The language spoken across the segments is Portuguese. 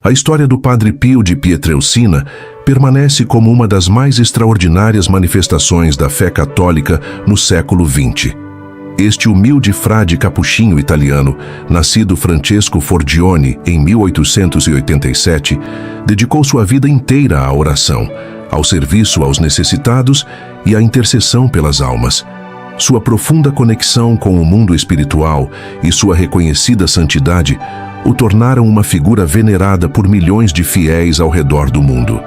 A história do Padre Pio de Pietrelcina permanece como uma das mais extraordinárias manifestações da fé católica no século XX. Este humilde frade capuchinho italiano, nascido Francesco Forgione em 1887, dedicou sua vida inteira à oração, ao serviço aos necessitados e à intercessão pelas almas. Sua profunda conexão com o mundo espiritual e sua reconhecida santidade o tornaram uma figura venerada por milhões de fiéis ao redor do mundo.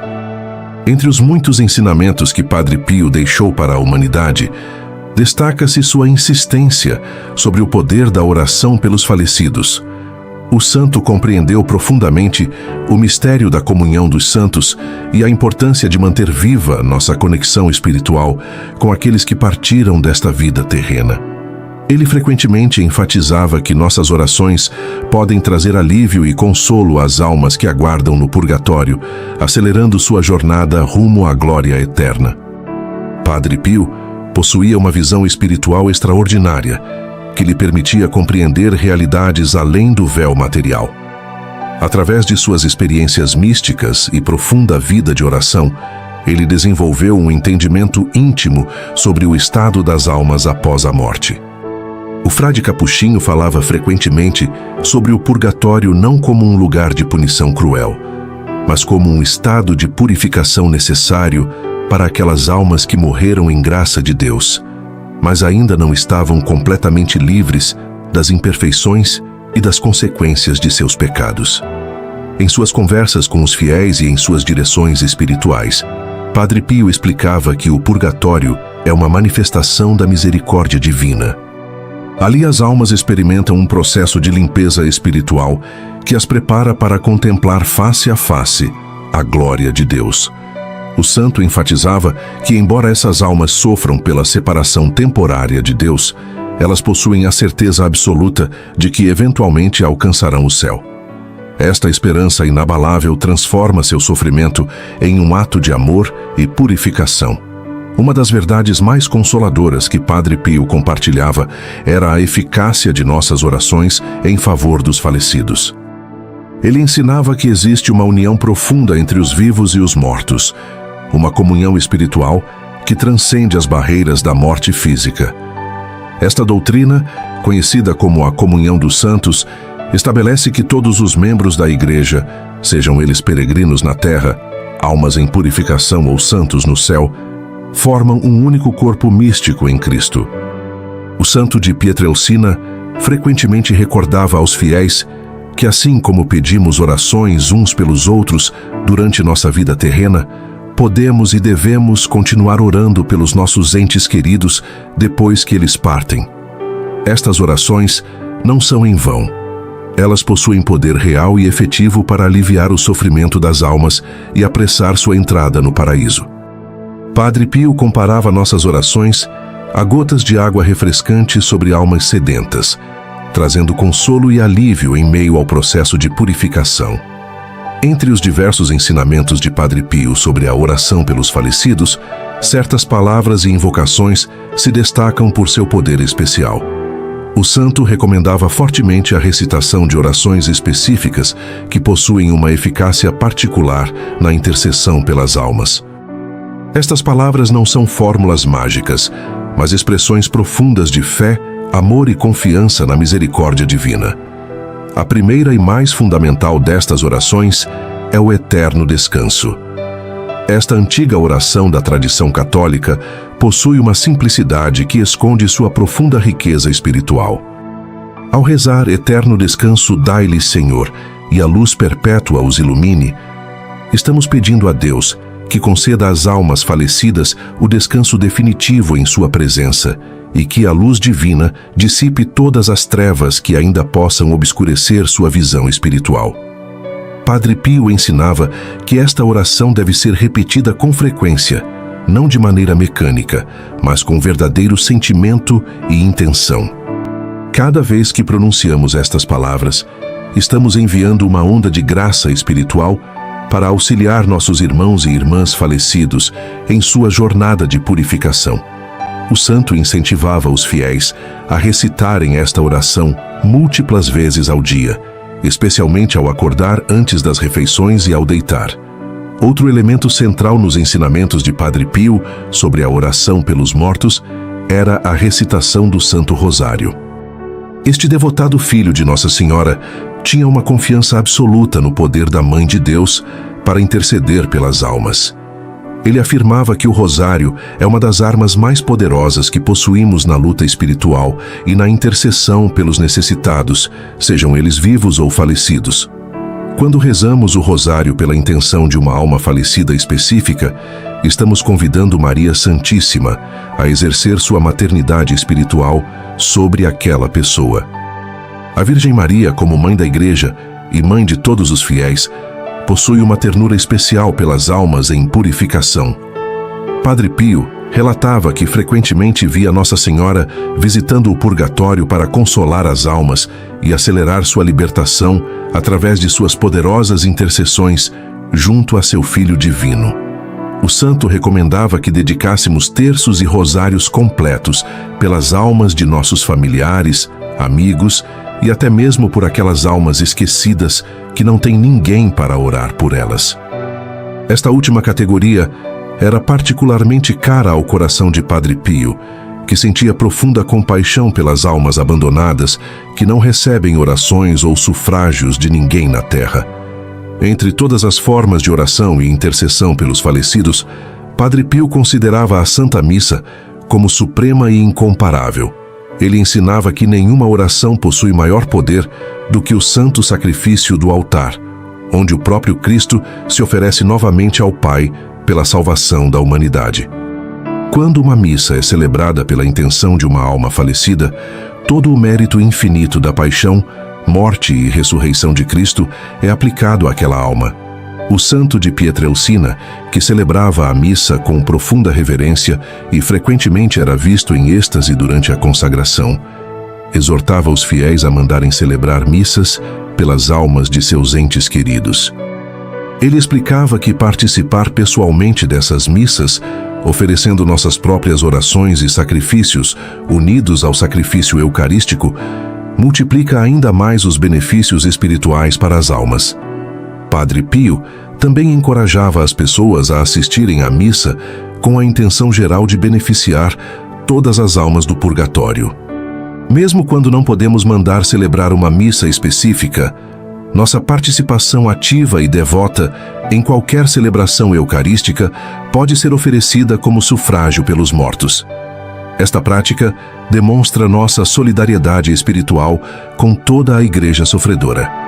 Entre os muitos ensinamentos que Padre Pio deixou para a humanidade, destaca-se sua insistência sobre o poder da oração pelos falecidos. O santo compreendeu profundamente o mistério da comunhão dos santos e a importância de manter viva nossa conexão espiritual com aqueles que partiram desta vida terrena. Ele frequentemente enfatizava que nossas orações podem trazer alívio e consolo às almas que aguardam no purgatório, acelerando sua jornada rumo à glória eterna. Padre Pio possuía uma visão espiritual extraordinária, que lhe permitia compreender realidades além do véu material. Através de suas experiências místicas e profunda vida de oração, ele desenvolveu um entendimento íntimo sobre o estado das almas após a morte. O frade capuchinho falava frequentemente sobre o purgatório não como um lugar de punição cruel, mas como um estado de purificação necessário para aquelas almas que morreram em graça de Deus, mas ainda não estavam completamente livres das imperfeições e das consequências de seus pecados. Em suas conversas com os fiéis e em suas direções espirituais, Padre Pio explicava que o purgatório é uma manifestação da misericórdia divina. Ali as almas experimentam um processo de limpeza espiritual que as prepara para contemplar face a face a glória de Deus. O santo enfatizava que, embora essas almas sofram pela separação temporária de Deus, elas possuem a certeza absoluta de que eventualmente alcançarão o céu. Esta esperança inabalável transforma seu sofrimento em um ato de amor e purificação. Uma das verdades mais consoladoras que Padre Pio compartilhava era a eficácia de nossas orações em favor dos falecidos. Ele ensinava que existe uma união profunda entre os vivos e os mortos, uma comunhão espiritual que transcende as barreiras da morte física. Esta doutrina, conhecida como a comunhão dos santos, estabelece que todos os membros da Igreja, sejam eles peregrinos na terra, almas em purificação ou santos no céu, formam um único corpo místico em Cristo. O santo de Pietrelcina frequentemente recordava aos fiéis que, assim como pedimos orações uns pelos outros durante nossa vida terrena, podemos e devemos continuar orando pelos nossos entes queridos depois que eles partem. Estas orações não são em vão. Elas possuem poder real e efetivo para aliviar o sofrimento das almas e apressar sua entrada no paraíso. Padre Pio comparava nossas orações a gotas de água refrescante sobre almas sedentas, trazendo consolo e alívio em meio ao processo de purificação. Entre os diversos ensinamentos de Padre Pio sobre a oração pelos falecidos, certas palavras e invocações se destacam por seu poder especial. O santo recomendava fortemente a recitação de orações específicas que possuem uma eficácia particular na intercessão pelas almas. Estas palavras não são fórmulas mágicas, mas expressões profundas de fé, amor e confiança na misericórdia divina. A primeira e mais fundamental destas orações é o eterno descanso. Esta antiga oração da tradição católica possui uma simplicidade que esconde sua profunda riqueza espiritual. Ao rezar eterno descanso dai-lhe, Senhor, e a luz perpétua os ilumine, estamos pedindo a Deus que conceda às almas falecidas o descanso definitivo em sua presença e que a luz divina dissipe todas as trevas que ainda possam obscurecer sua visão espiritual. Padre Pio ensinava que esta oração deve ser repetida com frequência, não de maneira mecânica, mas com verdadeiro sentimento e intenção. Cada vez que pronunciamos estas palavras, estamos enviando uma onda de graça espiritual para auxiliar nossos irmãos e irmãs falecidos em sua jornada de purificação. O santo incentivava os fiéis a recitarem esta oração múltiplas vezes ao dia, especialmente ao acordar antes das refeições e ao deitar. Outro elemento central nos ensinamentos de Padre Pio sobre a oração pelos mortos era a recitação do Santo Rosário. Este devotado filho de Nossa Senhora tinha uma confiança absoluta no poder da Mãe de Deus para interceder pelas almas. Ele afirmava que o rosário é uma das armas mais poderosas que possuímos na luta espiritual e na intercessão pelos necessitados, sejam eles vivos ou falecidos. Quando rezamos o rosário pela intenção de uma alma falecida específica, estamos convidando Maria Santíssima a exercer sua maternidade espiritual sobre aquela pessoa. A Virgem Maria, como mãe da Igreja e mãe de todos os fiéis, possui uma ternura especial pelas almas em purificação. Padre Pio relatava que frequentemente via Nossa Senhora visitando o purgatório para consolar as almas e acelerar sua libertação através de suas poderosas intercessões junto a seu Filho Divino. O santo recomendava que dedicássemos terços e rosários completos pelas almas de nossos familiares, amigos e até mesmo por aquelas almas esquecidas que não têm ninguém para orar por elas. Esta última categoria era particularmente cara ao coração de Padre Pio, que sentia profunda compaixão pelas almas abandonadas que não recebem orações ou sufrágios de ninguém na terra. Entre todas as formas de oração e intercessão pelos falecidos, Padre Pio considerava a Santa Missa como suprema e incomparável. Ele ensinava que nenhuma oração possui maior poder do que o santo sacrifício do altar, onde o próprio Cristo se oferece novamente ao Pai pela salvação da humanidade. Quando uma missa é celebrada pela intenção de uma alma falecida, todo o mérito infinito da paixão, morte e ressurreição de Cristo é aplicado àquela alma. O santo de Pietrelcina, que celebrava a missa com profunda reverência e frequentemente era visto em êxtase durante a consagração, exortava os fiéis a mandarem celebrar missas pelas almas de seus entes queridos. Ele explicava que participar pessoalmente dessas missas, oferecendo nossas próprias orações e sacrifícios unidos ao sacrifício eucarístico, multiplica ainda mais os benefícios espirituais para as almas. Padre Pio também encorajava as pessoas a assistirem à missa com a intenção geral de beneficiar todas as almas do purgatório. Mesmo quando não podemos mandar celebrar uma missa específica, nossa participação ativa e devota em qualquer celebração eucarística pode ser oferecida como sufrágio pelos mortos. Esta prática demonstra nossa solidariedade espiritual com toda a Igreja sofredora.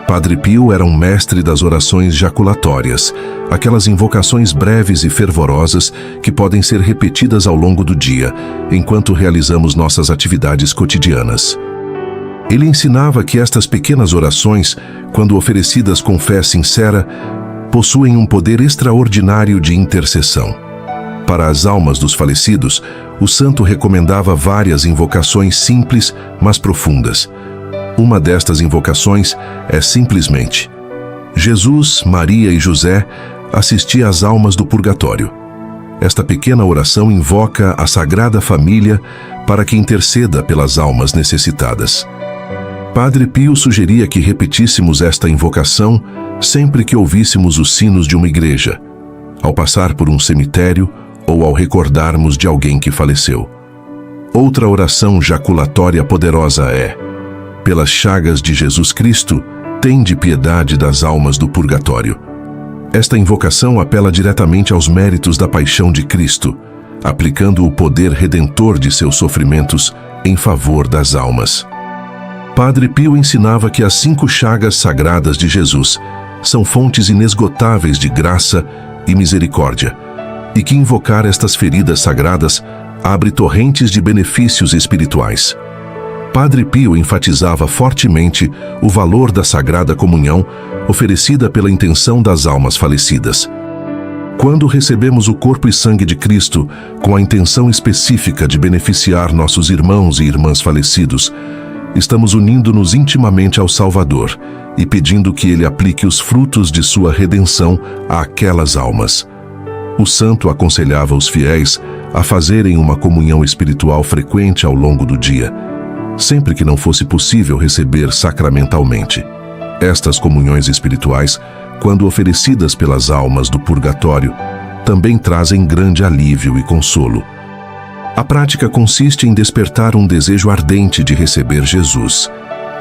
Padre Pio era um mestre das orações jaculatórias, aquelas invocações breves e fervorosas que podem ser repetidas ao longo do dia, enquanto realizamos nossas atividades cotidianas. Ele ensinava que estas pequenas orações, quando oferecidas com fé sincera, possuem um poder extraordinário de intercessão. Para as almas dos falecidos, o santo recomendava várias invocações simples, mas profundas. Uma destas invocações é simplesmente: Jesus, Maria e José, assisti às almas do purgatório. Esta pequena oração invoca a Sagrada Família para que interceda pelas almas necessitadas. Padre Pio sugeria que repetíssemos esta invocação sempre que ouvíssemos os sinos de uma igreja, ao passar por um cemitério ou ao recordarmos de alguém que faleceu. Outra oração jaculatória poderosa é: pelas chagas de Jesus Cristo, tende piedade das almas do purgatório. Esta invocação apela diretamente aos méritos da paixão de Cristo, aplicando o poder redentor de seus sofrimentos em favor das almas. Padre Pio ensinava que as 5 chagas sagradas de Jesus são fontes inesgotáveis de graça e misericórdia, e que invocar estas feridas sagradas abre torrentes de benefícios espirituais. Padre Pio enfatizava fortemente o valor da Sagrada Comunhão oferecida pela intenção das almas falecidas. Quando recebemos o corpo e sangue de Cristo com a intenção específica de beneficiar nossos irmãos e irmãs falecidos, estamos unindo-nos intimamente ao Salvador e pedindo que Ele aplique os frutos de sua redenção àquelas almas. O santo aconselhava os fiéis a fazerem uma comunhão espiritual frequente ao longo do dia, sempre que não fosse possível receber sacramentalmente. Estas comunhões espirituais, quando oferecidas pelas almas do purgatório, também trazem grande alívio e consolo. A prática consiste em despertar um desejo ardente de receber Jesus,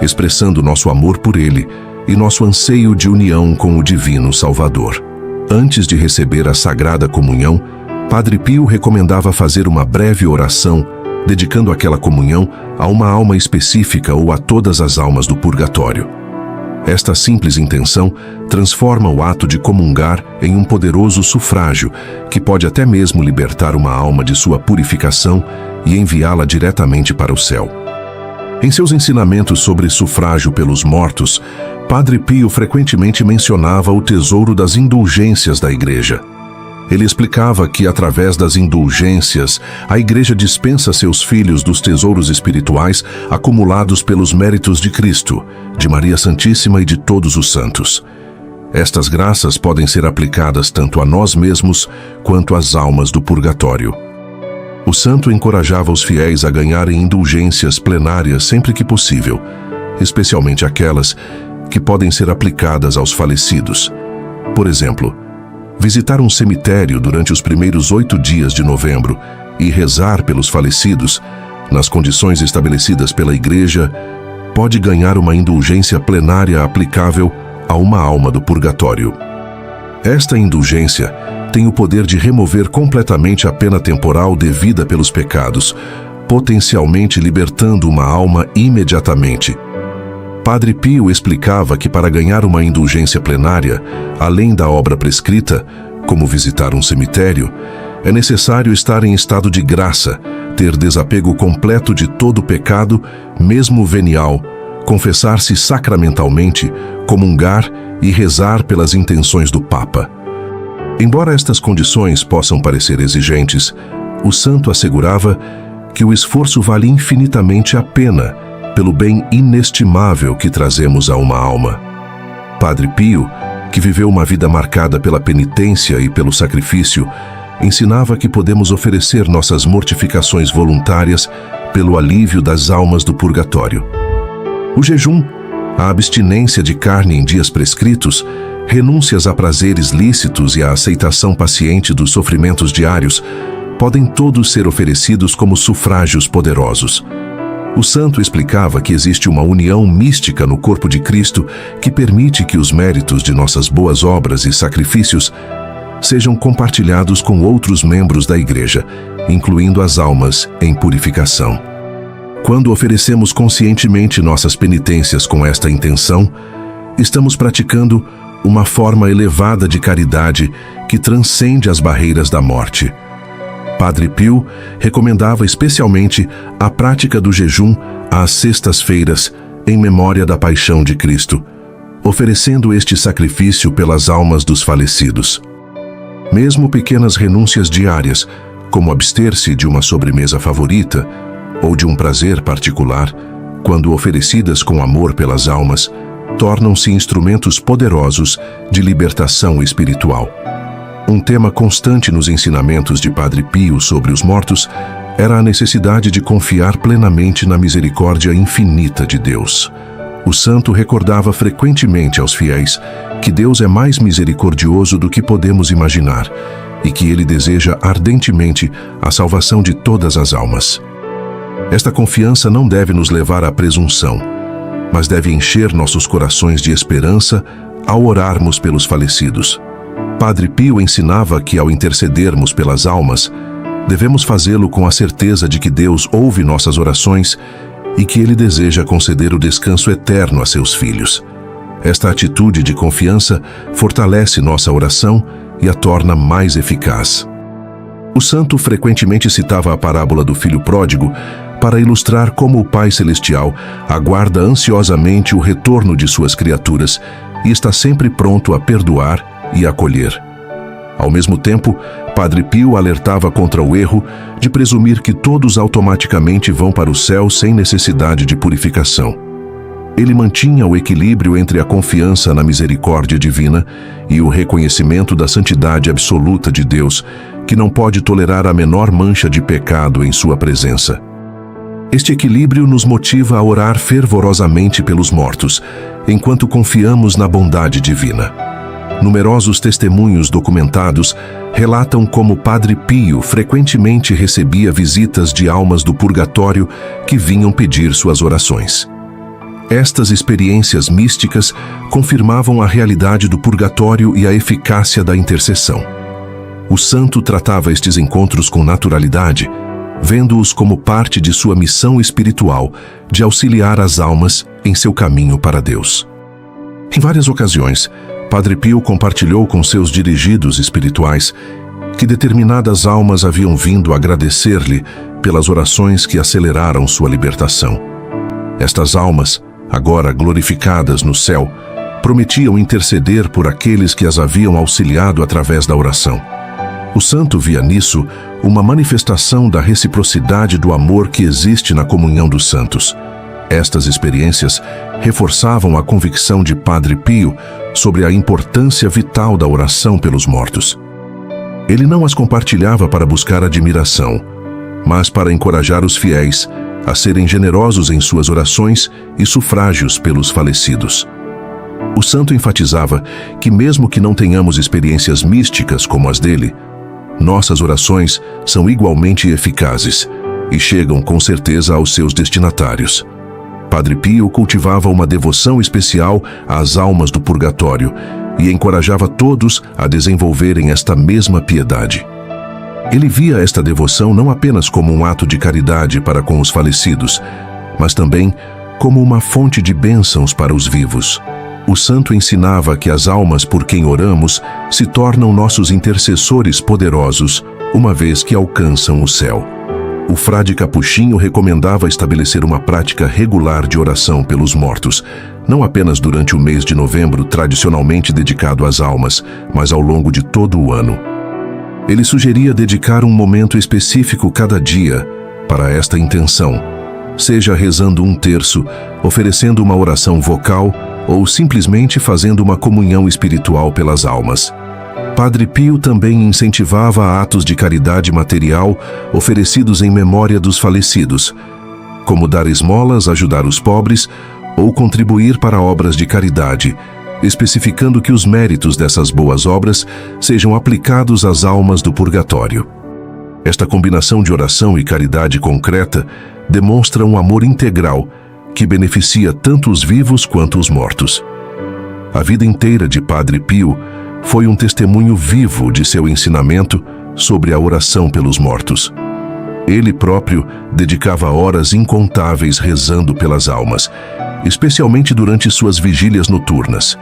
expressando nosso amor por Ele e nosso anseio de união com o Divino Salvador. Antes de receber a Sagrada Comunhão, Padre Pio recomendava fazer uma breve oração, dedicando aquela comunhão a uma alma específica ou a todas as almas do purgatório. Esta simples intenção transforma o ato de comungar em um poderoso sufrágio que pode até mesmo libertar uma alma de sua purificação e enviá-la diretamente para o céu. Em seus ensinamentos sobre sufrágio pelos mortos, Padre Pio frequentemente mencionava o tesouro das indulgências da Igreja. Ele explicava que, através das indulgências, a Igreja dispensa seus filhos dos tesouros espirituais acumulados pelos méritos de Cristo, de Maria Santíssima e de todos os santos. Estas graças podem ser aplicadas tanto a nós mesmos quanto às almas do purgatório. O santo encorajava os fiéis a ganharem indulgências plenárias sempre que possível, especialmente aquelas que podem ser aplicadas aos falecidos. Por exemplo, visitar um cemitério durante os primeiros 8 dias de novembro e rezar pelos falecidos, nas condições estabelecidas pela Igreja, pode ganhar uma indulgência plenária aplicável a uma alma do purgatório. Esta indulgência tem o poder de remover completamente a pena temporal devida pelos pecados, potencialmente libertando uma alma imediatamente. Padre Pio explicava que para ganhar uma indulgência plenária, além da obra prescrita, como visitar um cemitério, é necessário estar em estado de graça, ter desapego completo de todo pecado, mesmo venial, confessar-se sacramentalmente, comungar e rezar pelas intenções do Papa. Embora estas condições possam parecer exigentes, o santo assegurava que o esforço vale infinitamente a pena pelo bem inestimável que trazemos a uma alma. Padre Pio, que viveu uma vida marcada pela penitência e pelo sacrifício, ensinava que podemos oferecer nossas mortificações voluntárias pelo alívio das almas do purgatório. O jejum, a abstinência de carne em dias prescritos, renúncias a prazeres lícitos e a aceitação paciente dos sofrimentos diários podem todos ser oferecidos como sufrágios poderosos. O santo explicava que existe uma união mística no corpo de Cristo que permite que os méritos de nossas boas obras e sacrifícios sejam compartilhados com outros membros da Igreja, incluindo as almas em purificação. Quando oferecemos conscientemente nossas penitências com esta intenção, estamos praticando uma forma elevada de caridade que transcende as barreiras da morte. Padre Pio recomendava especialmente a prática do jejum às sextas-feiras, em memória da paixão de Cristo, oferecendo este sacrifício pelas almas dos falecidos. Mesmo pequenas renúncias diárias, como abster-se de uma sobremesa favorita ou de um prazer particular, quando oferecidas com amor pelas almas, tornam-se instrumentos poderosos de libertação espiritual. Um tema constante nos ensinamentos de Padre Pio sobre os mortos era a necessidade de confiar plenamente na misericórdia infinita de Deus. O santo recordava frequentemente aos fiéis que Deus é mais misericordioso do que podemos imaginar e que Ele deseja ardentemente a salvação de todas as almas. Esta confiança não deve nos levar à presunção, mas deve encher nossos corações de esperança ao orarmos pelos falecidos. Padre Pio ensinava que, ao intercedermos pelas almas, devemos fazê-lo com a certeza de que Deus ouve nossas orações e que Ele deseja conceder o descanso eterno a seus filhos. Esta atitude de confiança fortalece nossa oração e a torna mais eficaz. O santo frequentemente citava a parábola do filho pródigo para ilustrar como o Pai Celestial aguarda ansiosamente o retorno de suas criaturas e está sempre pronto a perdoar e acolher. Ao mesmo tempo, Padre Pio alertava contra o erro de presumir que todos automaticamente vão para o céu sem necessidade de purificação. Ele mantinha o equilíbrio entre a confiança na misericórdia divina e o reconhecimento da santidade absoluta de Deus, que não pode tolerar a menor mancha de pecado em sua presença. Este equilíbrio nos motiva a orar fervorosamente pelos mortos, enquanto confiamos na bondade divina. Numerosos testemunhos documentados relatam como Padre Pio frequentemente recebia visitas de almas do purgatório que vinham pedir suas orações. Estas experiências místicas confirmavam a realidade do purgatório e a eficácia da intercessão. O santo tratava estes encontros com naturalidade, vendo-os como parte de sua missão espiritual de auxiliar as almas em seu caminho para Deus. Em várias ocasiões, Padre Pio compartilhou com seus dirigidos espirituais que determinadas almas haviam vindo agradecer-lhe pelas orações que aceleraram sua libertação. Estas almas, agora glorificadas no céu, prometiam interceder por aqueles que as haviam auxiliado através da oração. O santo via nisso uma manifestação da reciprocidade do amor que existe na comunhão dos santos. Estas experiências reforçavam a convicção de Padre Pio sobre a importância vital da oração pelos mortos. Ele não as compartilhava para buscar admiração, mas para encorajar os fiéis a serem generosos em suas orações e sufrágios pelos falecidos. O santo enfatizava que mesmo que não tenhamos experiências místicas como as dele, nossas orações são igualmente eficazes e chegam com certeza aos seus destinatários. Padre Pio cultivava uma devoção especial às almas do purgatório e encorajava todos a desenvolverem esta mesma piedade. Ele via esta devoção não apenas como um ato de caridade para com os falecidos, mas também como uma fonte de bênçãos para os vivos. O santo ensinava que as almas por quem oramos se tornam nossos intercessores poderosos, uma vez que alcançam o céu. O frade capuchinho recomendava estabelecer uma prática regular de oração pelos mortos, não apenas durante o mês de novembro tradicionalmente dedicado às almas, mas ao longo de todo o ano. Ele sugeria dedicar um momento específico cada dia para esta intenção, seja rezando um terço, oferecendo uma oração vocal ou simplesmente fazendo uma comunhão espiritual pelas almas. Padre Pio também incentivava atos de caridade material oferecidos em memória dos falecidos, como dar esmolas, ajudar os pobres ou contribuir para obras de caridade, especificando que os méritos dessas boas obras sejam aplicados às almas do purgatório. Esta combinação de oração e caridade concreta demonstra um amor integral que beneficia tanto os vivos quanto os mortos. A vida inteira de Padre Pio foi um testemunho vivo de seu ensinamento sobre a oração pelos mortos. Ele próprio dedicava horas incontáveis rezando pelas almas, especialmente durante suas vigílias noturnas.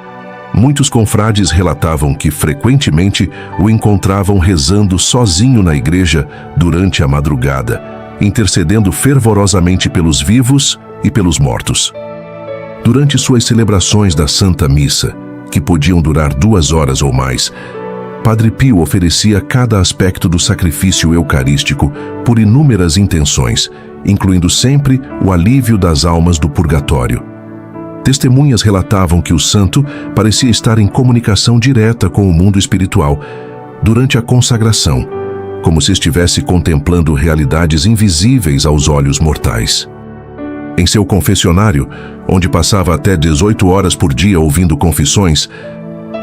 Muitos confrades relatavam que frequentemente o encontravam rezando sozinho na igreja durante a madrugada, intercedendo fervorosamente pelos vivos e pelos mortos. Durante suas celebrações da Santa Missa, que podiam durar 2 horas ou mais, Padre Pio oferecia cada aspecto do sacrifício eucarístico por inúmeras intenções, incluindo sempre o alívio das almas do purgatório. Testemunhas relatavam que o santo parecia estar em comunicação direta com o mundo espiritual durante a consagração, como se estivesse contemplando realidades invisíveis aos olhos mortais. Em seu confessionário, onde passava até 18 horas por dia ouvindo confissões,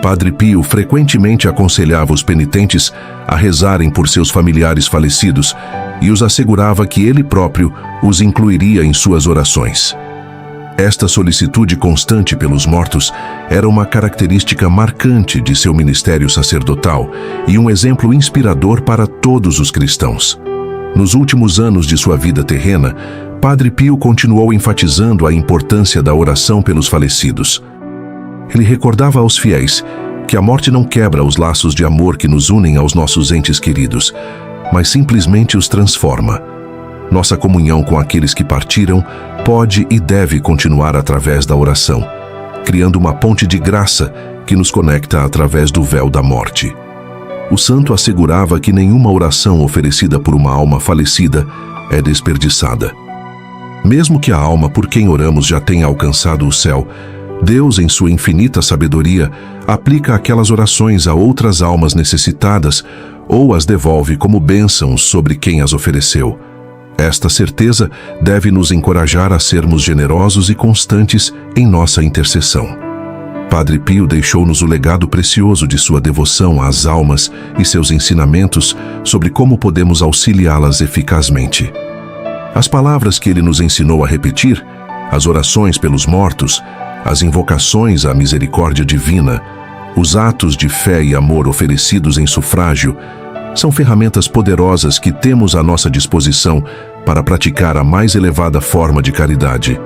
Padre Pio frequentemente aconselhava os penitentes a rezarem por seus familiares falecidos e os assegurava que ele próprio os incluiria em suas orações. Esta solicitude constante pelos mortos era uma característica marcante de seu ministério sacerdotal e um exemplo inspirador para todos os cristãos. Nos últimos anos de sua vida terrena, Padre Pio continuou enfatizando a importância da oração pelos falecidos. Ele recordava aos fiéis que a morte não quebra os laços de amor que nos unem aos nossos entes queridos, mas simplesmente os transforma. Nossa comunhão com aqueles que partiram pode e deve continuar através da oração, criando uma ponte de graça que nos conecta através do véu da morte. O santo assegurava que nenhuma oração oferecida por uma alma falecida é desperdiçada. Mesmo que a alma por quem oramos já tenha alcançado o céu, Deus, em sua infinita sabedoria, aplica aquelas orações a outras almas necessitadas ou as devolve como bênçãos sobre quem as ofereceu. Esta certeza deve nos encorajar a sermos generosos e constantes em nossa intercessão. Padre Pio deixou-nos o legado precioso de sua devoção às almas e seus ensinamentos sobre como podemos auxiliá-las eficazmente. As palavras que ele nos ensinou a repetir, as orações pelos mortos, as invocações à misericórdia divina, os atos de fé e amor oferecidos em sufrágio, são ferramentas poderosas que temos à nossa disposição para praticar a mais elevada forma de caridade,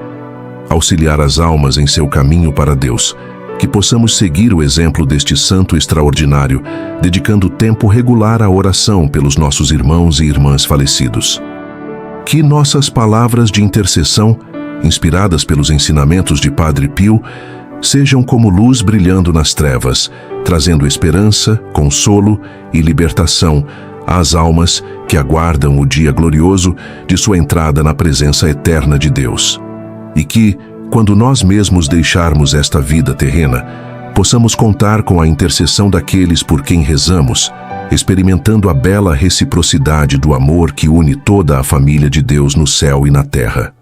auxiliar as almas em seu caminho para Deus, que possamos seguir o exemplo deste santo extraordinário, dedicando tempo regular à oração pelos nossos irmãos e irmãs falecidos. Que nossas palavras de intercessão, inspiradas pelos ensinamentos de Padre Pio, sejam como luz brilhando nas trevas, trazendo esperança, consolo e libertação às almas que aguardam o dia glorioso de sua entrada na presença eterna de Deus. E que, quando nós mesmos deixarmos esta vida terrena, possamos contar com a intercessão daqueles por quem rezamos, experimentando a bela reciprocidade do amor que une toda a família de Deus no céu e na terra.